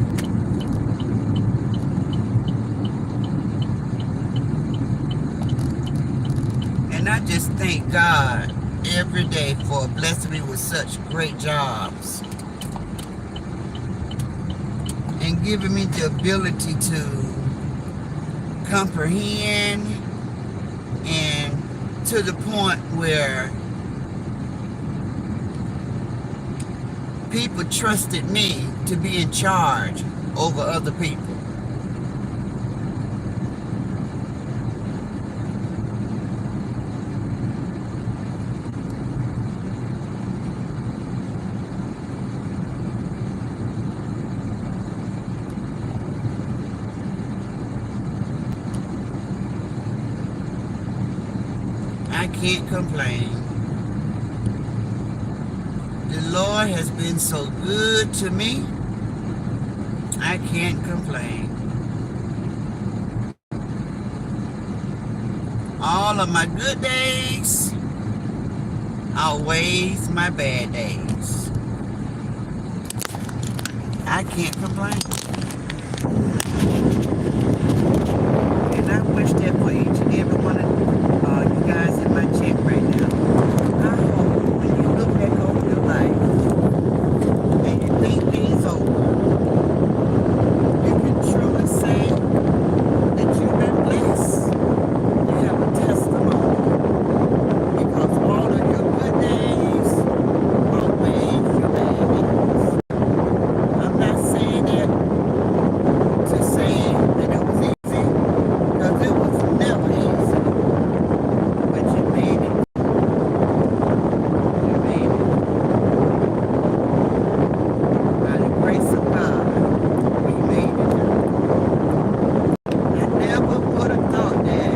And I just thank God every day for blessing me with such great jobs and giving me the ability to comprehend and to the point where people trusted me to be in charge over other people. can't complain. The Lord has been so good to me. I can't complain. All of my good days outweighs my bad days. I can't complain. And I wish that for each and every one of you guys in my chat right now. I hope when you look back over your life and you think things over, you can truly say that you've been blessed. You have a testimony. Because all of your good days outweigh your bad days. I'm not saying that to say that it was easy, because it was never easy. But you made it. You made it. By the grace of God, we made it. I never would have thought that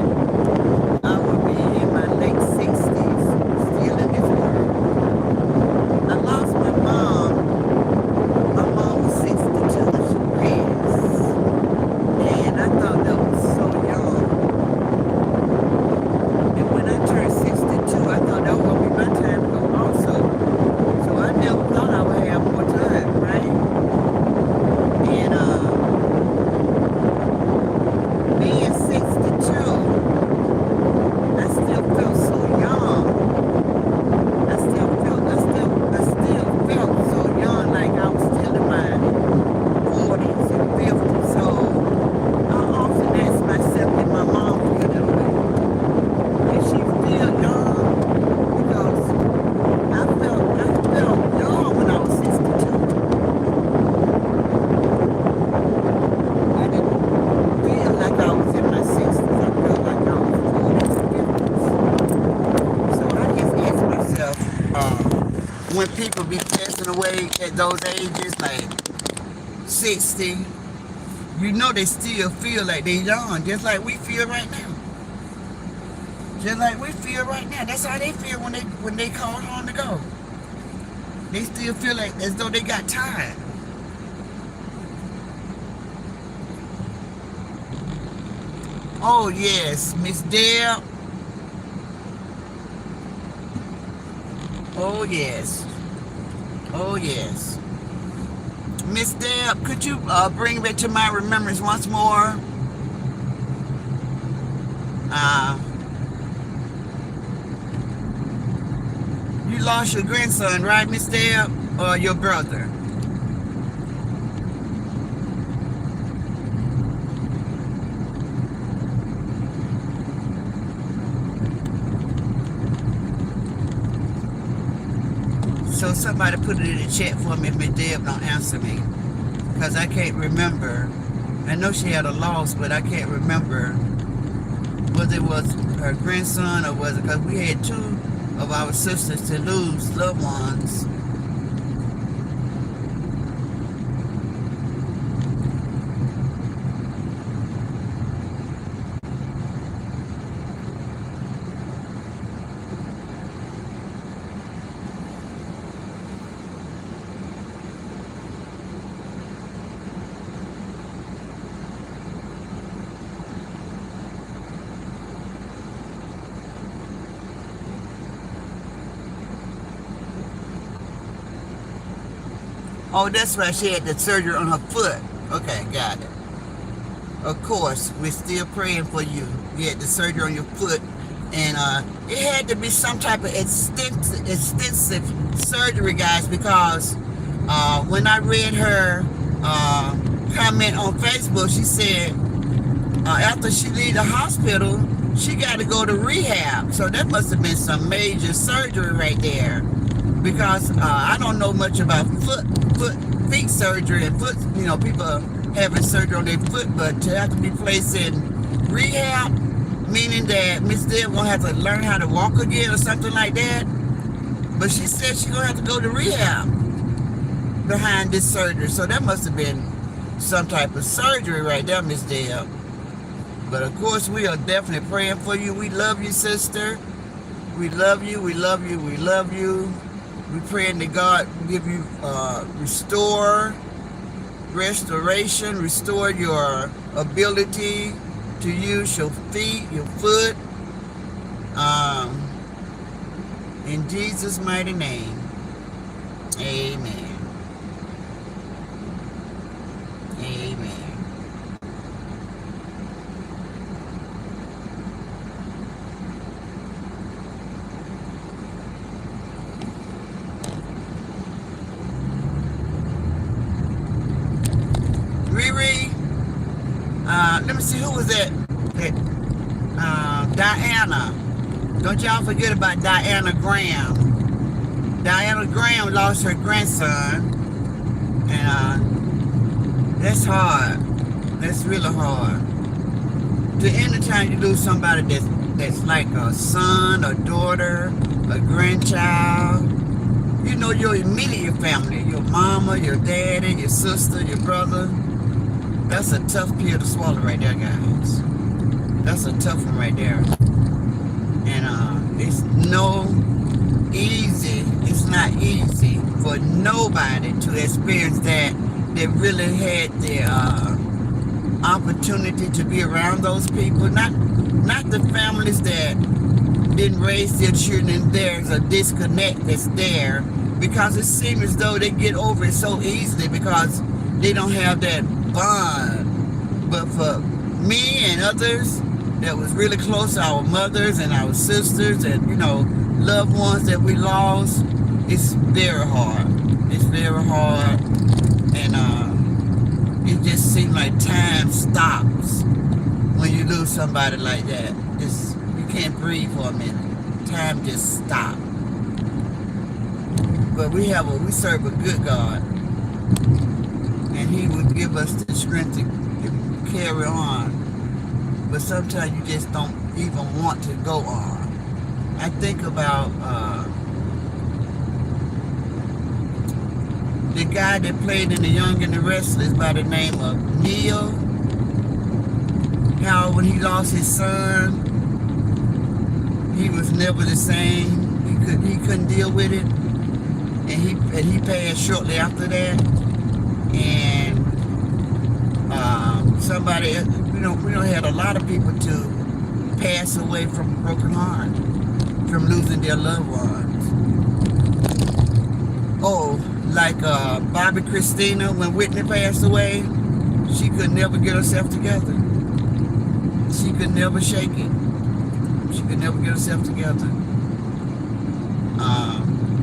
I would be in my late 60s, still in this world. I lost my mom. My mom was 62 when she passed. And I thought that was so young. And when I turned 62, I thought that was going to be my time to go also. So I never thought I would have more time, right? And being 62, I still felt so young. I still felt so young, like I was still in my 40s and 50s. So I often ask myself, did my mom feel that way? Did she feel young? Because I felt young when I was 62. I didn't feel like I was in my 60s. I felt like I was 40s and 50s. So I just ask myself, when people be passing away at those ages, like 60, you know they still feel like they're young, just like we feel right now. Just like we feel right now. That's how they feel when they call home to go. They still feel like as though they got time. Oh yes, Miss Deb. Oh yes. Oh yes. Miss Deb, could you bring back to my remembrance once more? You lost your grandson, right, Miss Deb? Or your brother? So somebody put it in the chat for me if Miss Deb don't answer me. Because I can't remember. I know she had a loss, but I can't remember whether it was her grandson or was it, because we had two of our sisters to lose loved ones. Oh, that's right. She had the surgery on her foot. Okay, got it. Of course, we're still praying for you. You had the surgery on your foot, and it had to be some type of extensive surgery, guys, because when I read her comment on Facebook, she said after she leave the hospital, she got to go to rehab. So that must have been some major surgery right there, because I don't know much about feet surgery and foot, people having surgery on their foot, but to have to be placed in rehab, meaning that Miss Deb gonna have to learn how to walk again or something like that. But she said she's gonna have to go to rehab behind this surgery. So that must have been some type of surgery right there, Miss Deb. But of course, we are definitely praying for you. We love you, sister. We love you, we love you, we love you. We praying that God give you restoration, restore your ability to use your feet, your foot. In Jesus' mighty name, amen. Amen. Riri, let me see, who was that? Diana. Don't y'all forget about Diana Graham. Diana Graham lost her grandson, and that's hard. That's really hard. To anytime you lose somebody that's like a son, a daughter, a grandchild, you know, your immediate family, your mama, your daddy, your sister, your brother. That's a tough pill to swallow right there, guys. That's a tough one right there. And it's not easy for nobody to experience that really had the opportunity to be around those people. Not the families that didn't raise their children, and there's a disconnect that's there, because it seems as though they get over it so easily because they don't have that bond. But for me and others that was really close, our mothers and our sisters and, you know, loved ones that we lost, it's very hard. It's very hard. And it just seems like time stops when you lose somebody like that. You can't breathe for a minute. Time just stops. But we serve a good God, and He would give us the strength to carry on. But sometimes you just don't even want to go on. I think about the guy that played in The Young and the Restless by the name of Neil. How when he lost his son, he was never the same. He couldn't deal with it, and he passed shortly after that. And somebody, we don't had a lot of people to pass away from a broken heart, from losing their loved ones. Oh, like Bobby Christina, when Whitney passed away, she could never get herself together. She could never shake it. She could never get herself together.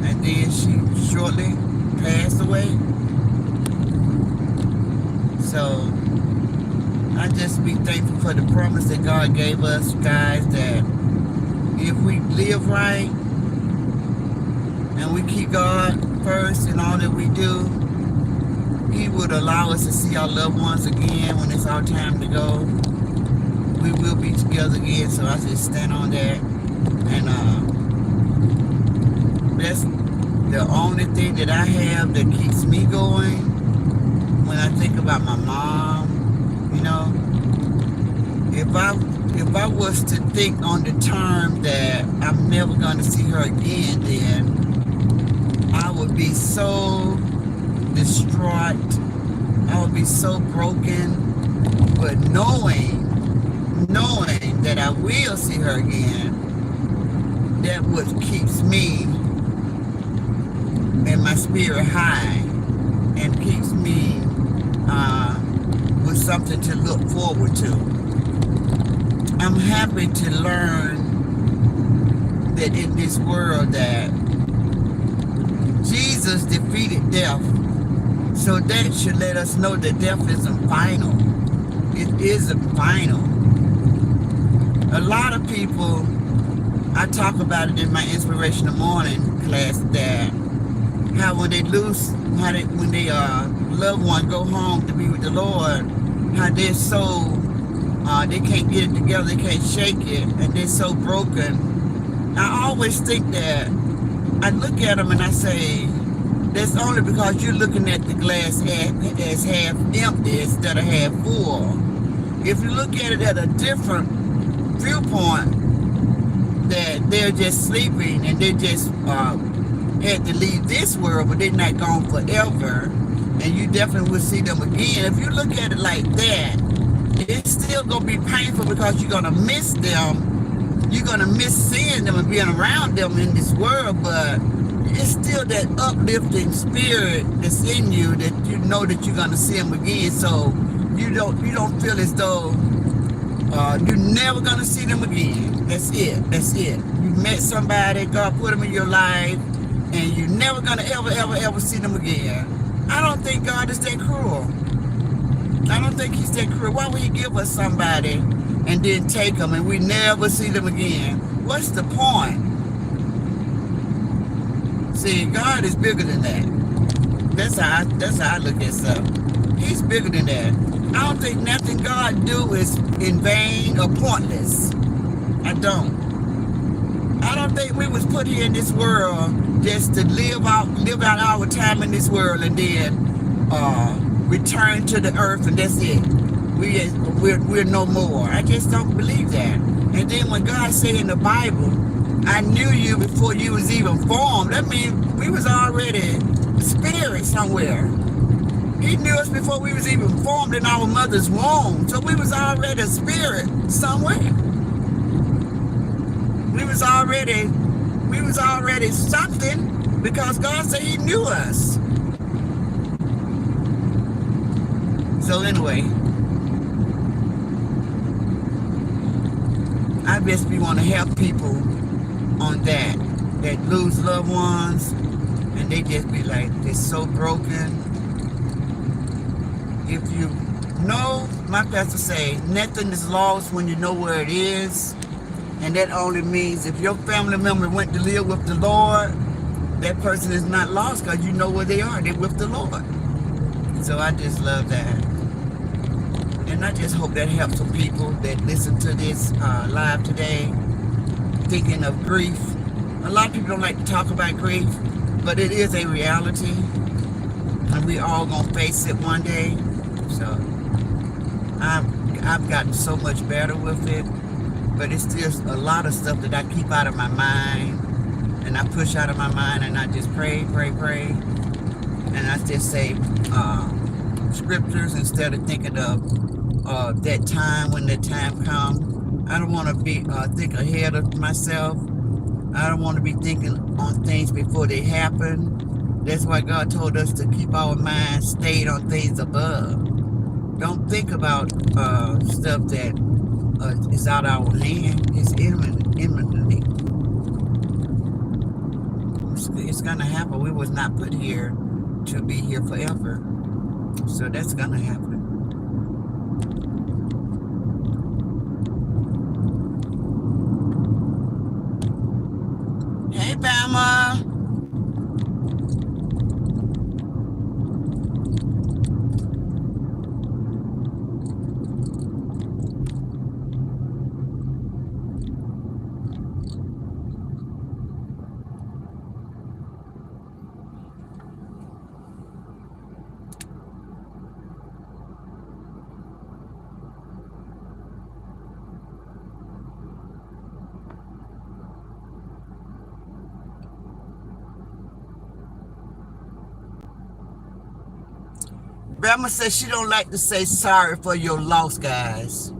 And then she shortly passed away. So I just be thankful for the promise that God gave us, guys, that if we live right and we keep God first in all that we do, He would allow us to see our loved ones again when it's our time to go. We will be together again, so I just stand on that. And that's the only thing that I have that keeps me going when I think about my mom. You know, if I was to think on the term that I'm never going to see her again, then I would be so distraught. I would be so broken. But knowing that I will see her again, that what keeps me and my spirit high and keeps me with something to look forward to. I'm happy to learn that in this world that Jesus defeated death. So that should let us know that death isn't final. It isn't final. A lot of people, I talk about it in my Inspirational Morning class, that how when they when they loved one go home to be with the Lord, how they're so, they can't get it together, they can't shake it, and they're so broken. I always think that, I look at them and I say, that's only because you're looking at the glass as half empty instead of half full. If you look at it at a different viewpoint, that they're just sleeping and they just had to leave this world, but they're not gone forever, and you definitely will see them again. If you look at it like that, it's still gonna be painful because you're gonna miss them. You're gonna miss seeing them and being around them in this world, but it's still that uplifting spirit that's in you that you know that you're gonna see them again. So you don't feel as though you're never gonna see them again. That's it. That's it. You met somebody, God put them in your life, and you're never gonna ever see them again. I don't think God is that cruel. I don't think he's that cruel. Why would he give us somebody and then take them and we never see them again? What's the point? See, God is bigger than that. That's how I look at stuff. He's bigger than that. I don't think nothing God do is in vain or pointless. I don't think we was put here in this world just to live out our time in this world and then return to the earth and that's it. We're no more. I just don't believe that. And then when God said in the Bible, I knew you before you was even formed, that means we was already spirit somewhere. He knew us before we was even formed in our mother's womb. So we was already a spirit somewhere. We was already something because God said he knew us. So anyway, I just want to help people on that lose loved ones and they just be like, they're so broken. If you know, my pastor say, nothing is lost when you know where it is. And that only means if your family member went to live with the Lord, that person is not lost because you know where they are. They're with the Lord. So I just love that. And I just hope that helps some people that listen to this live today, thinking of grief. A lot of people don't like to talk about grief, but it is a reality. And we all gonna face it one day. So I've gotten so much better with it, but it's still a lot of stuff that I keep out of my mind and I push out of my mind and I just pray. And I just say scriptures instead of thinking of that time when that time comes. I don't want to be think ahead of myself. I don't want to be thinking on things before they happen. That's why God told us to keep our minds stayed on things above. Don't think about stuff that is out of our hand. It's imminently. It's gonna happen. We was not put here to be here forever. So that's gonna happen. Hey, Bama. Bama says she don't like to say sorry for your loss, guys.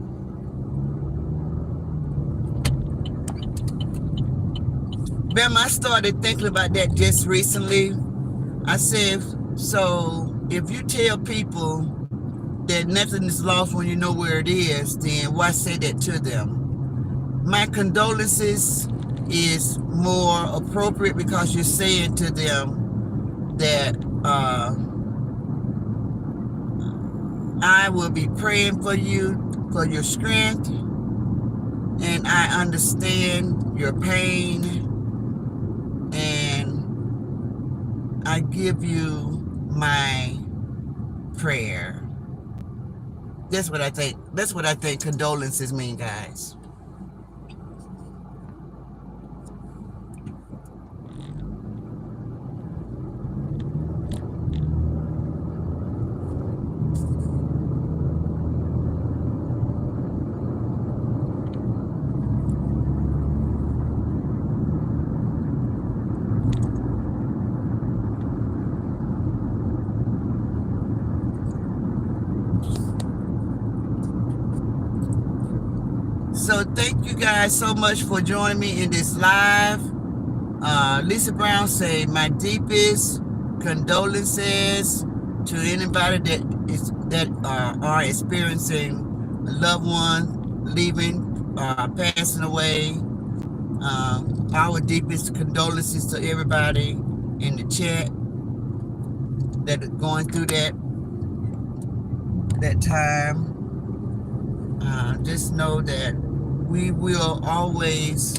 Bama, I started thinking about that just recently. I said, so if you tell people that nothing is lost when you know where it is, then why say that to them? My condolences is more appropriate because you're saying to them that I will be praying for you, for your strength, and I understand your pain, and I give you my prayer. That's what I think. That's what I think condolences mean, guys. So thank you guys so much for joining me in this live. Lisa Brown say my deepest condolences to anybody that are experiencing a loved one leaving, passing away. Our deepest condolences to everybody in the chat that are going through that time. Just know that we will always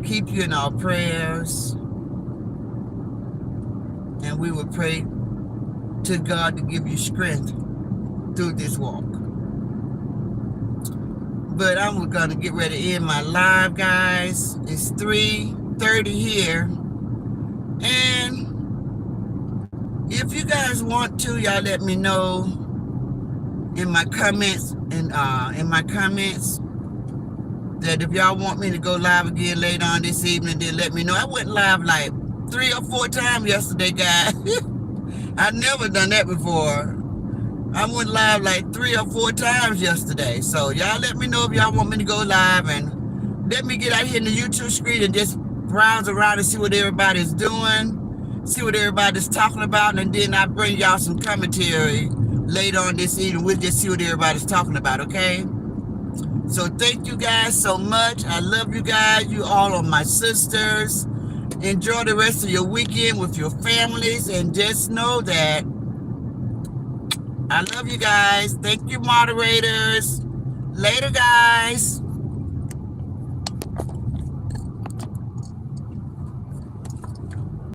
keep you in our prayers, and we will pray to God to give you strength through this walk. But I'm gonna get ready to end my live, guys. It's 3:30 here, and if you guys want to, y'all let me know in my comments that if y'all want me to go live again later on this evening, then let me know. I went live like 3 or 4 times yesterday, guys. I've never done that before. I went live like 3 or 4 times yesterday. So y'all let me know if y'all want me to go live, and let me get out here in the YouTube screen and just browse around and see what everybody's doing, see what everybody's talking about, and then I bring y'all some commentary later on this evening. We'll just see what everybody's talking about, okay? So thank you guys so much. I love you guys. You all are my sisters. Enjoy the rest of your weekend with your families, and just know that I love you guys. Thank you, moderators. Later, guys.